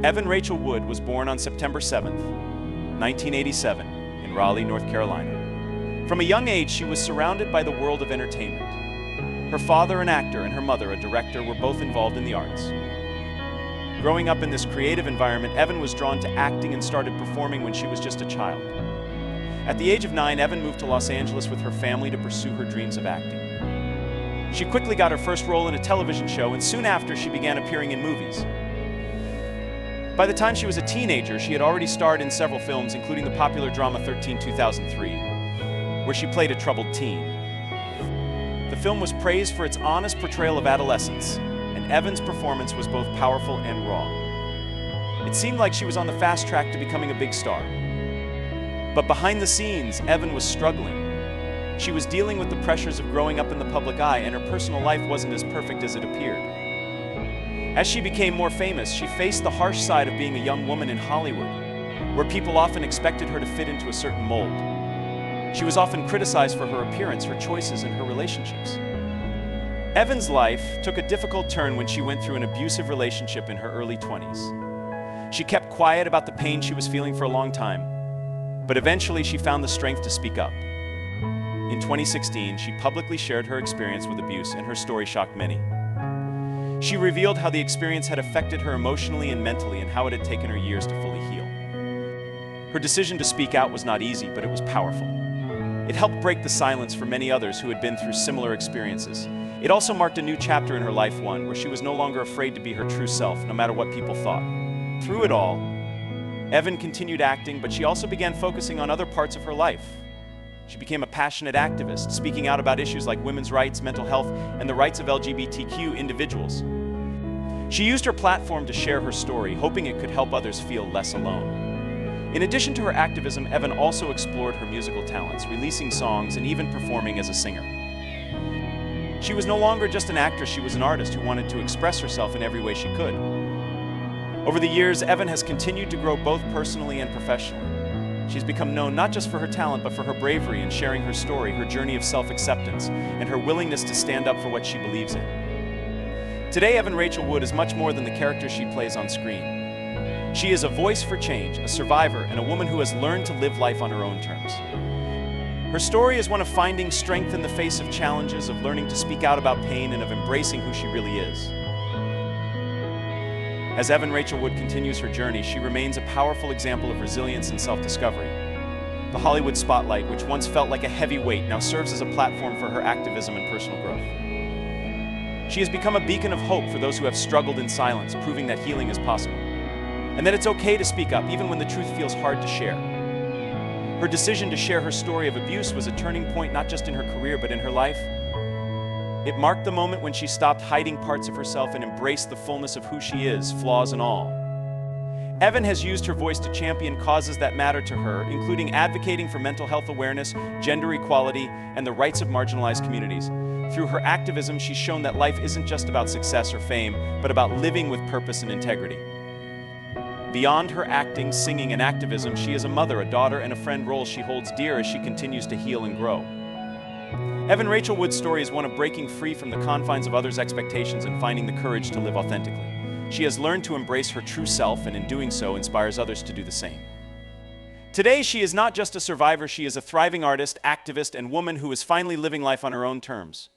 Evan Rachel Wood was born on September 7th, 1987, in Raleigh, North Carolina. From a young age, she was surrounded by the world of entertainment. Her father, an actor, and her mother, a director, were both involved in the arts. Growing up in this creative environment, Evan was drawn to acting and started performing when she was just a child. At the age of 9, Evan moved to Los Angeles with her family to pursue her dreams of acting. She quickly got her first role in a television show, and soon after, she began appearing in movies. By the time she was a teenager, she had already starred in several films, including the popular drama 13-2003, where she played a troubled teen. The film was praised for its honest portrayal of adolescence, and Evan's performance was both powerful and raw. It seemed like she was on the fast track to becoming a big star. But behind the scenes, Evan was struggling. She was dealing with the pressures of growing up in the public eye, and her personal life wasn't as perfect as it appeared. As she became more famous, she faced the harsh side of being a young woman in Hollywood, where people often expected her to fit into a certain mold. She was often criticized for her appearance, her choices, and her relationships. Evan's life took a difficult turn when she went through an abusive relationship in her early 20s. She kept quiet about the pain she was feeling for a long time, but eventually she found the strength to speak up. In 2016, she publicly shared her experience with abuse, and her story shocked many. She revealed how the experience had affected her emotionally and mentally, and how it had taken her years to fully heal. Her decision to speak out was not easy, but it was powerful. It helped break the silence for many others who had been through similar experiences. It also marked a new chapter in her life, one where she was no longer afraid to be her true self, no matter what people thought. Through it all, Evan continued acting, but she also began focusing on other parts of her life. She became a passionate activist, speaking out about issues like women's rights, mental health, and the rights of LGBTQ individuals. She used her platform to share her story, hoping it could help others feel less alone. In addition to her activism, Evan also explored her musical talents, releasing songs and even performing as a singer. She was no longer just an actress, she was an artist who wanted to express herself in every way she could. Over the years, Evan has continued to grow both personally and professionally. She's become known not just for her talent, but for her bravery in sharing her story, her journey of self-acceptance, and her willingness to stand up for what she believes in. Today, Evan Rachel Wood is much more than the character she plays on screen. She is a voice for change, a survivor, and a woman who has learned to live life on her own terms. Her story is one of finding strength in the face of challenges, of learning to speak out about pain, and of embracing who she really is. As Evan Rachel Wood continues her journey, she remains a powerful example of resilience and self-discovery. The Hollywood spotlight, which once felt like a heavy weight, now serves as a platform for her activism and personal growth. She has become a beacon of hope for those who have struggled in silence, proving that healing is possible, and that it's okay to speak up, even when the truth feels hard to share. Her decision to share her story of abuse was a turning point not just in her career, but in her life. It marked the moment when she stopped hiding parts of herself and embraced the fullness of who she is, flaws and all. Evan has used her voice to champion causes that matter to her, including advocating for mental health awareness, gender equality, and the rights of marginalized communities. Through her activism, she's shown that life isn't just about success or fame, but about living with purpose and integrity. Beyond her acting, singing, and activism, she is a mother, a daughter, and a friend, roles she holds dear as she continues to heal and grow. Evan Rachel Wood's story is one of breaking free from the confines of others' expectations and finding the courage to live authentically. She has learned to embrace her true self, and in doing so, inspires others to do the same. Today, she is not just a survivor, she is a thriving artist, activist, and woman who is finally living life on her own terms.